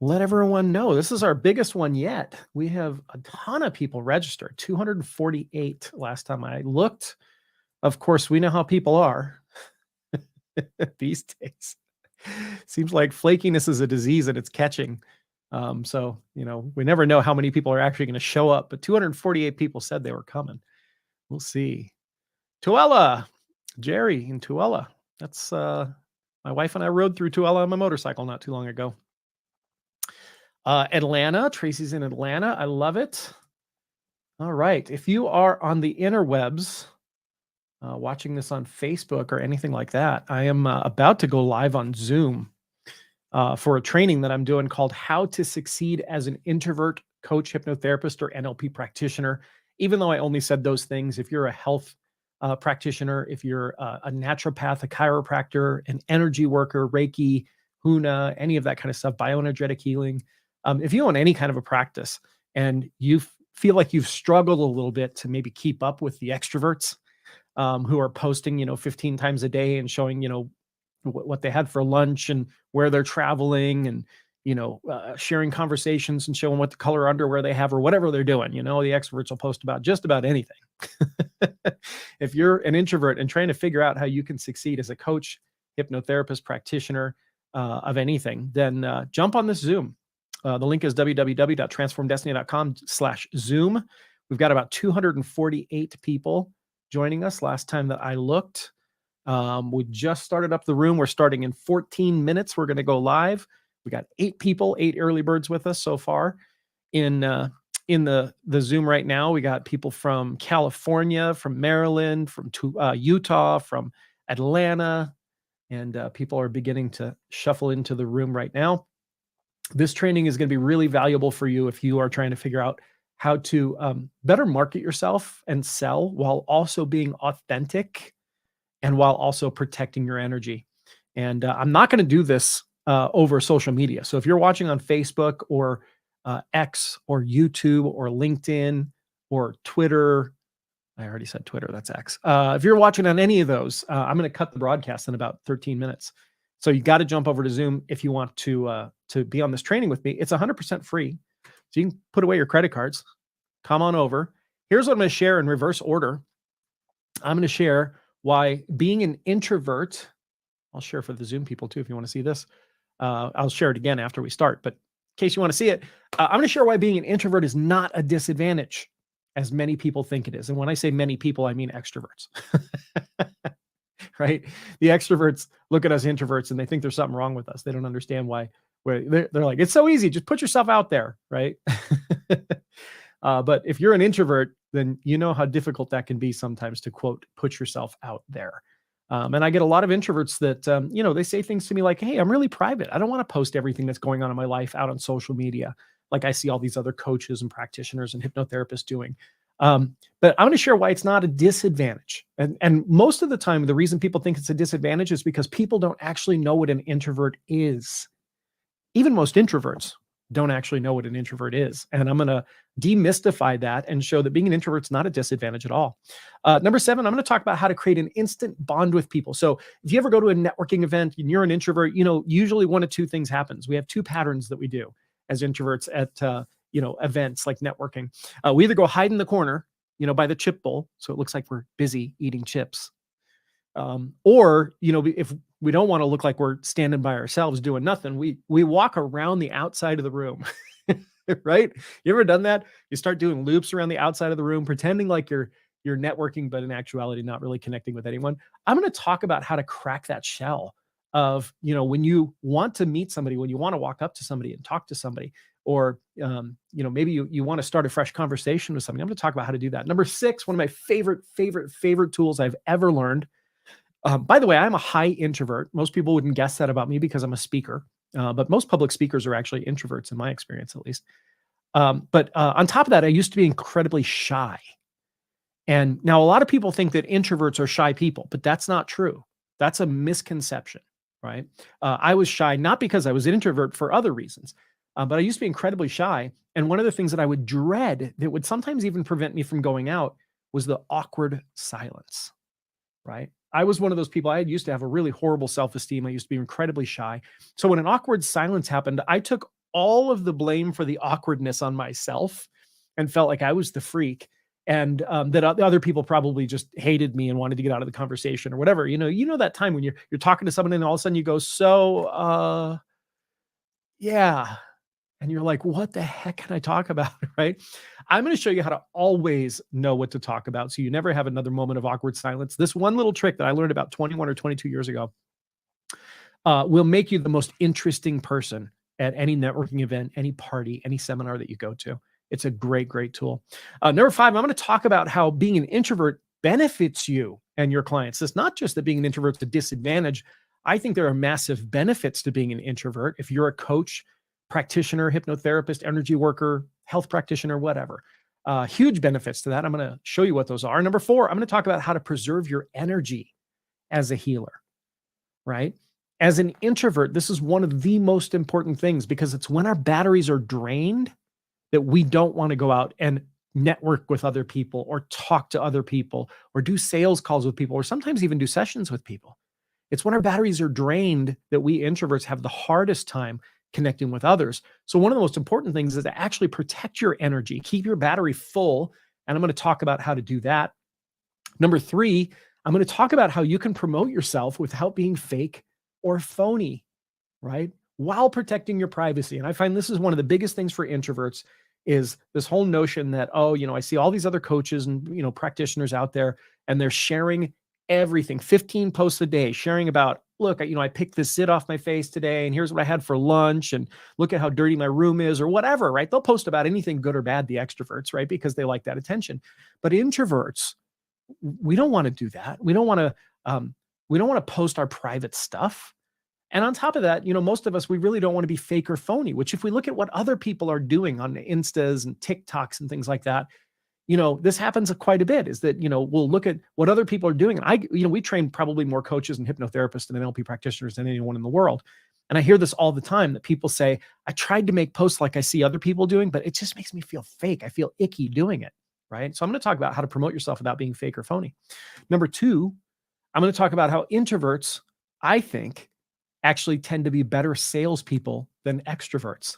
let everyone know this is our biggest one yet. We have a ton of people registered, 248 last time I looked. Of course, we know how people are these days. Seems like flakiness is a disease and it's catching. So, we never know how many people are actually going to show up, but 248 people said they were coming. We'll see. Tooele, Jerry in Tooele. That's my wife and I rode through Tooele on my motorcycle not too long ago. Atlanta, Tracy's in Atlanta. I love it. All right. If you are on the interwebs, watching this on Facebook or anything like that, I am about to go live on Zoom for a training that I'm doing called How to Succeed as an Introvert Coach, Hypnotherapist, or NLP Practitioner. Even though I only said those things, if you're a health practitioner, if you're a naturopath, a chiropractor, an energy worker, Reiki, Huna, any of that kind of stuff, bioenergetic healing, if you own any kind of a practice and you feel like you've struggled a little bit to maybe keep up with the extroverts who are posting, 15 times a day and showing, what they had for lunch and where they're traveling and, sharing conversations and showing what the color underwear they have or whatever they're doing. The extroverts will post about just about anything. If you're an introvert and trying to figure out how you can succeed as a coach, hypnotherapist, practitioner of anything, then jump on this Zoom. The link is www.transformdestiny.com/Zoom. We've got about 248 people joining us last time that I looked. We just started up the room. We're starting in 14 minutes. We're going to go live. We got 8 people, 8 early birds with us so far in the Zoom right now. We got people from California, from Maryland, from Utah, from Atlanta, and people are beginning to shuffle into the room right now. This training is going to be really valuable for you if you are trying to figure out how to better market yourself and sell while also being authentic and while also protecting your energy. And I'm not going to do this over social media. So if you're watching on Facebook or X or YouTube or LinkedIn or Twitter, I already said Twitter, that's X. If you're watching on any of those, I'm going to cut the broadcast in about 13 minutes. So you got to jump over to Zoom if you want to be on this training with me. It's 100% free. So you can put away your credit cards. Come on over. Here's what I'm going to share in reverse order. I'm going to share why being an introvert, I'll share for the Zoom people too if you want to see this. I'll share it again after we start, but in case you want to see it, I'm going to share why being an introvert is not a disadvantage as many people think it is. And when I say many people, I mean extroverts. Right? The extroverts look at us introverts and they think there's something wrong with us. They don't understand why. They're like, it's so easy. Just put yourself out there, right? But if you're an introvert, then you know how difficult that can be sometimes to, quote, put yourself out there. And I get a lot of introverts that, they say things to me like, hey, I'm really private. I don't want to post everything that's going on in my life out on social media, like I see all these other coaches and practitioners and hypnotherapists doing. But I'm going to share why it's not a disadvantage. And most of the time, the reason people think it's a disadvantage is because people don't actually know what an introvert is. Even most introverts don't actually know what an introvert is. And I'm going to demystify that and show that being an introvert is not a disadvantage at all. Number 7, I'm going to talk about how to create an instant bond with people. So if you ever go to a networking event and you're an introvert, usually one of two things happens. We have 2 patterns that we do as introverts at, events like networking. We either go hide in the corner, by the chip bowl. So it looks like we're busy eating chips. Or, if we don't want to look like we're standing by ourselves doing nothing, we walk around the outside of the room, right? You ever done that? You start doing loops around the outside of the room, pretending like you're networking, but in actuality, not really connecting with anyone. I'm going to talk about how to crack that shell of, when you want to meet somebody, when you want to walk up to somebody and talk to somebody, or, maybe you want to start a fresh conversation with somebody. I'm going to talk about how to do that. Number 6, one of my favorite tools I've ever learned. By the way, I'm a high introvert. Most people wouldn't guess that about me because I'm a speaker, but most public speakers are actually introverts in my experience, at least. But on top of that, I used to be incredibly shy. And now a lot of people think that introverts are shy people, but that's not true. That's a misconception, right? I was shy, not because I was an introvert, for other reasons, but I used to be incredibly shy. And one of the things that I would dread that would sometimes even prevent me from going out was the awkward silence, right? I was one of those people. I used to have a really horrible self-esteem. I used to be incredibly shy. So when an awkward silence happened, I took all of the blame for the awkwardness on myself and felt like I was the freak, and that other people probably just hated me and wanted to get out of the conversation or whatever. That time when you're talking to someone and all of a sudden you go, so yeah. And you're like, what the heck can I talk about? Right? I'm going to show you how to always know what to talk about, so you never have another moment of awkward silence. This one little trick that I learned about 21 or 22 years ago will make you the most interesting person at any networking event, any party, any seminar that you go to. It's a great, great tool. Number 5, I'm going to talk about how being an introvert benefits you and your clients. It's not just that being an introvert is a disadvantage. I think there are massive benefits to being an introvert. If you're a coach, practitioner, hypnotherapist, energy worker, health practitioner, whatever, huge benefits to that. I'm going to show you what those are. Number 4, I'm going to talk about how to preserve your energy as a healer, right? As an introvert, this is one of the most important things, because it's when our batteries are drained that we don't want to go out and network with other people or talk to other people or do sales calls with people or sometimes even do sessions with people. It's when our batteries are drained that we introverts have the hardest time connecting with others. So one of the most important things is to actually protect your energy, keep your battery full. And I'm going to talk about how to do that. Number 3, I'm going to talk about how you can promote yourself without being fake or phony, right? While protecting your privacy. And I find this is one of the biggest things for introverts, is this whole notion that, I see all these other coaches and, practitioners out there, and they're sharing everything, 15 posts a day, sharing about, look, I picked this zit off my face today, and here's what I had for lunch, and look at how dirty my room is, or whatever, right? They'll post about anything good or bad, the extroverts, right? Because they like that attention. But introverts, we don't want to do that. We don't want to post our private stuff. And on top of that, most of us, we really don't want to be fake or phony, which if we look at what other people are doing on Instas and TikToks and things like that, this happens quite a bit, is that, we'll look at what other people are doing. And we train probably more coaches and hypnotherapists and NLP practitioners than anyone in the world. And I hear this all the time, that people say, I tried to make posts like I see other people doing, but it just makes me feel fake. I feel icky doing it, right? So I'm going to talk about how to promote yourself without being fake or phony. Number 2, I'm going to talk about how introverts, I think, actually tend to be better salespeople than extroverts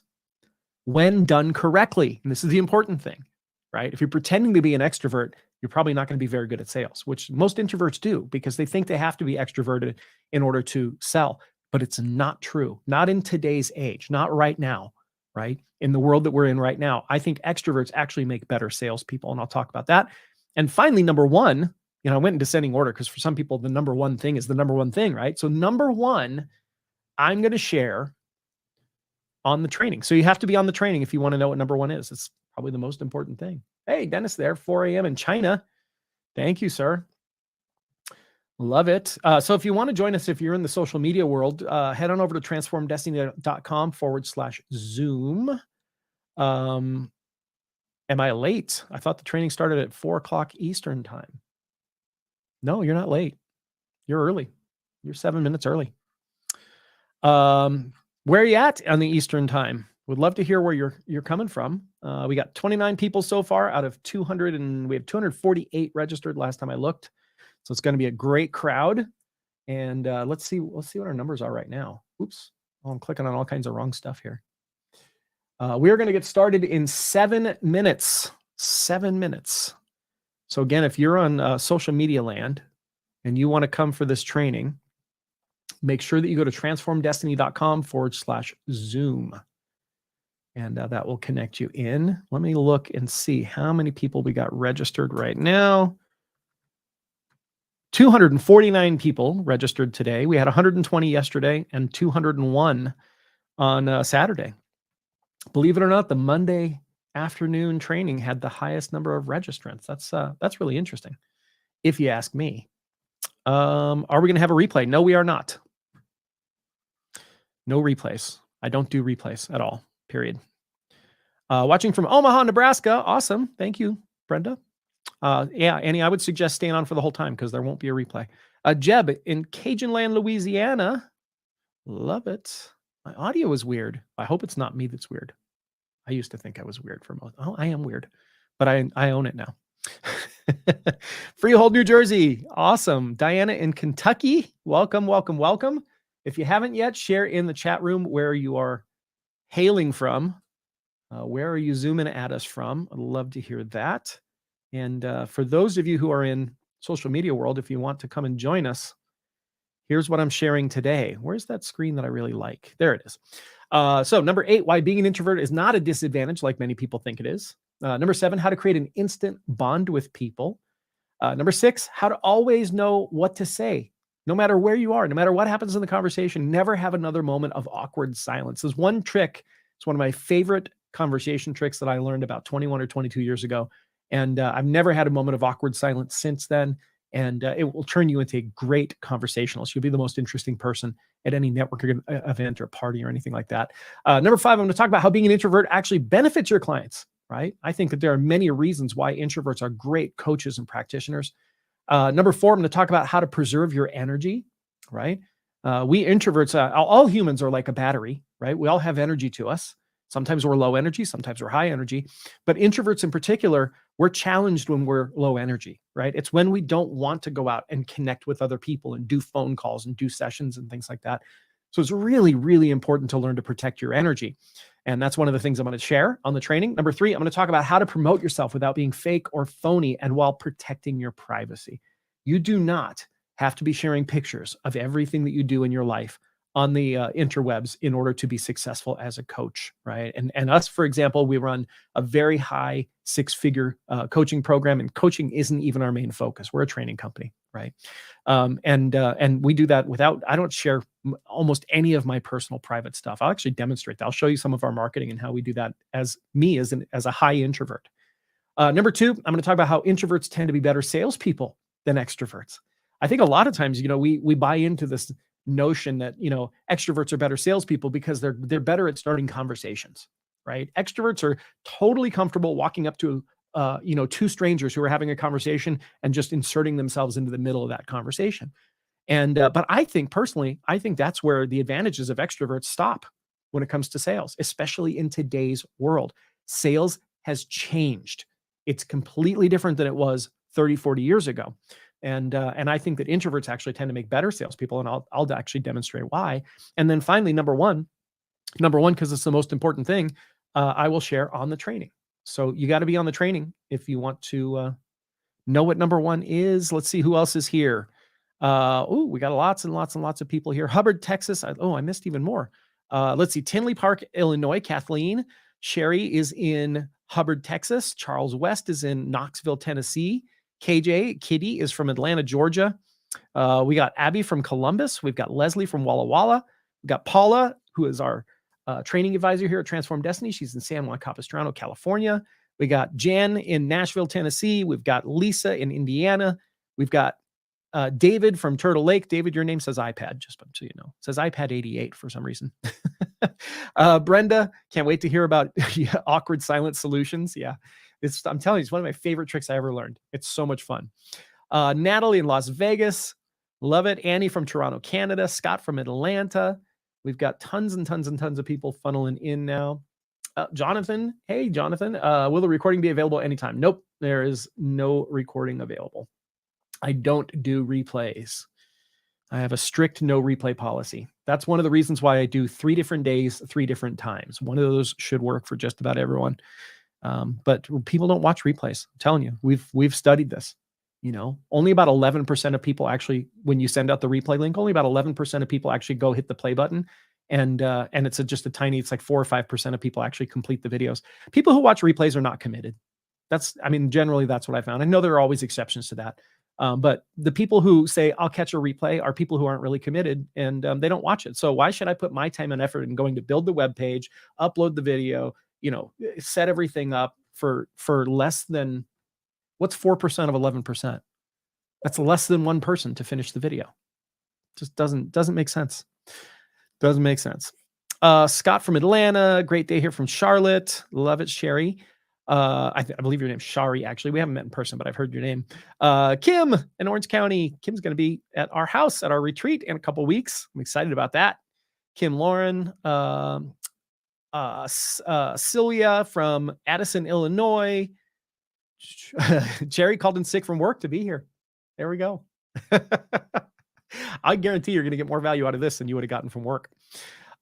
when done correctly. And this is the important thing, right? If you're pretending to be an extrovert, you're probably not going to be very good at sales, which most introverts do, because they think they have to be extroverted in order to sell. But it's not true. Not in today's age, not right now, right? In the world that we're in right now, I think extroverts actually make better salespeople, and I'll talk about that. And finally, number 1, I went in descending order because for some people, the number 1 thing is the number 1 thing, right? So number 1, I'm going to share on the training. So you have to be on the training if you want to know what number 1 is. It's probably the most important thing. Hey, Dennis there, 4 a.m. in China. Thank you, sir. Love it. So if you want to join us, if you're in the social media world, head on over to transformdestiny.com/Zoom. Am I late? I thought the training started at 4:00 Eastern time. No, you're not late. You're early. You're 7 minutes early. Where are you at on the Eastern time? Would love to hear where you're coming from. We got 29 people so far out of 200, and we have 248 registered last time I looked. So it's going to be a great crowd. And let's see what our numbers are right now. Oops. Oh, I'm clicking on all kinds of wrong stuff here. We are going to get started in 7 minutes. 7 minutes. So again, if you're on social media land and you want to come for this training, make sure that you go to transformdestiny.com/Zoom. And that will connect you in. Let me look and see how many people we got registered right now. 249 people registered today. We had 120 yesterday and 201 on Saturday. Believe it or not, the Monday afternoon training had the highest number of registrants. That's really interesting, if you ask me. Are we going to have a replay? No, we are not. No replays. I don't do replays at all, period. Watching from Omaha, Nebraska. Awesome. Thank you, Brenda. Yeah, Annie, I would suggest staying on for the whole time because there won't be a replay. Jeb in Cajun Land, Louisiana. Love it. My audio is weird. I hope it's not me that's weird. I used to think I was weird for most. Oh, I am weird, but I own it now. Freehold, New Jersey. Awesome. Diana in Kentucky. Welcome, welcome, welcome. If you haven't yet, share in the chat room where you are hailing from? Where are you zooming at us from? I'd love to hear that. And for those of you who are in social media world, if you want to come and join us, here's what I'm sharing today. Where's that screen that I really like? There it is. So number 8, why being an introvert is not a disadvantage like many people think it is. Number 7, how to create an instant bond with people. Number 6, how to always know what to say. No matter where you are, no matter what happens in the conversation, never have another moment of awkward silence. There's one trick. It's one of my favorite conversation tricks that I learned about 21 or 22 years ago. And I've never had a moment of awkward silence since then. And it will turn you into a great conversationalist. You'll be the most interesting person at any networking event or party or anything like that. Number 5, I'm going to talk about how being an introvert actually benefits your clients, right? I think that there are many reasons why introverts are great coaches and practitioners. Number 4, I'm going to talk about how to preserve your energy, right? We introverts, all humans are like a battery, right? We all have energy to us. Sometimes we're low energy, sometimes we're high energy, but introverts in particular, we're challenged when we're low energy, right? It's when we don't want to go out and connect with other people and do phone calls and do sessions and things like that. So it's really, really important to learn to protect your energy. And that's one of the things I'm going to share on the training. Number 3, I'm going to talk about how to promote yourself without being fake or phony and while protecting your privacy. You do not have to be sharing pictures of everything that you do in your life on the interwebs in order to be successful as a coach, right? And us, for example, we run a very high 6-figure coaching program, and coaching isn't even our main focus. We're a training company, right? And we do that without, I don't share almost any of my personal private stuff. I'll actually demonstrate that. I'll show you some of our marketing and how we do that as me as a high introvert. Number 2, I'm going to talk about how introverts tend to be better salespeople than extroverts. I think a lot of times, we buy into this notion that, extroverts are better salespeople because they're better at starting conversations, right? Extroverts are totally comfortable walking up to, 2 strangers who are having a conversation and just inserting themselves into the middle of that conversation. And, but I think personally, that's where the advantages of extroverts stop when it comes to sales, especially in today's world. Sales has changed. It's completely different than it was 30, 40 years ago. And I think that introverts actually tend to make better salespeople, and I'll actually demonstrate why. And then finally, number one, because it's the most important thing, I will share on the training. So you got to be on the training if you want to know what number 1 is. Let's see who else is here. We got lots and lots and lots of people here. Hubbard, Texas. I missed even more. Let's see. Tinley Park, Illinois. Kathleen. Sherry is in Hubbard, Texas. Charles West is in Knoxville, Tennessee. KJ, Kitty is from Atlanta, Georgia. We got Abby from Columbus. We've got Leslie from Walla Walla. We've got Paula, who is our training advisor here at Transform Destiny. She's in San Juan Capistrano, California. We got Jan in Nashville, Tennessee. We've got Lisa in Indiana. We've got David from Turtle Lake. David, your name says iPad, just so you know. It says iPad 88 for some reason. Brenda, can't wait to hear about awkward silent solutions. Yeah. I'm telling you, it's one of my favorite tricks I ever learned. It's so much fun. Natalie in Las Vegas. Love it. Annie from Toronto, Canada. Scott from Atlanta. We've got tons and tons and tons of people funneling in now. Jonathan. Hey, Jonathan. Will the recording be available anytime? Nope. There is no recording available. I don't do replays. I have a strict no replay policy. That's one of the reasons why I do 3 different days, 3 different times. One of those should work for just about everyone. But people don't watch replays. I'm telling you, we've studied this. Only about 11% of people actually, when you send out the replay link, only about 11% of people actually go hit the play button. And it's just it's like 4 or 5% of people actually complete the videos. People who watch replays are not committed. Generally that's what I found. I know there are always exceptions to that. But the people who say, I'll catch a replay are people who aren't really committed, and they don't watch it. So why should I put my time and effort in going to build the web page, upload the video, set everything up for less than, what's 4% of 11%? That's less than 1 person to finish the video. Just doesn't make sense. Doesn't make sense. Scott from Atlanta, great day here from Charlotte. Love it, Sherry. I believe your name's Shari, actually. We haven't met in person, but I've heard your name. Kim in Orange County. Kim's going to be at our house at our retreat in a couple weeks. I'm excited about that. Kim Lauren, Celia from Addison, Illinois. Jerry called in sick from work to be here. There we go. I guarantee you're going to get more value out of this than you would have gotten from work.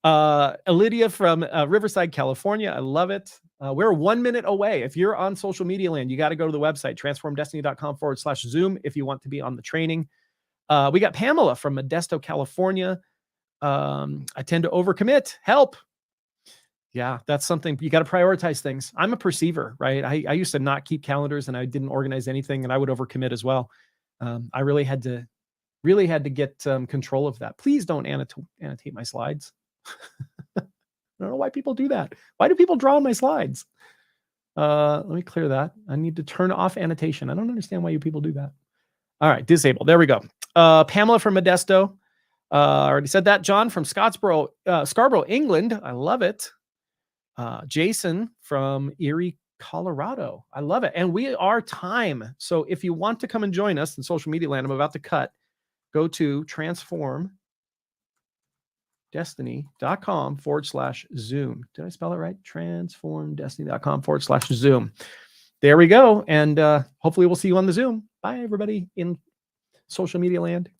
Lydia from Riverside, California. I love it. We're 1 minute away. If you're on social media land, you got to go to the website, transformdestiny.com/Zoom if you want to be on the training. We got Pamela from Modesto, California. I tend to overcommit. Help. Yeah, that's something you got to prioritize things. I'm a perceiver, right? I used to not keep calendars and I didn't organize anything and I would overcommit as well. I really had to get control of that. Please don't annotate my slides. I don't know why people do that. Why do people draw on my slides? Let me clear that. I need to turn off annotation. I don't understand why you people do that. All right, disable. There we go. Pamela from Modesto. Already said that. John from Scarborough, England. I love it. Jason from Erie, Colorado. I love it. And we are time. So if you want to come and join us in social media land, I'm about to cut. Go to transformdestiny.com/Zoom. Did I spell it right? Transformdestiny.com/Zoom. There we go. And hopefully we'll see you on the Zoom. Bye, everybody in social media land.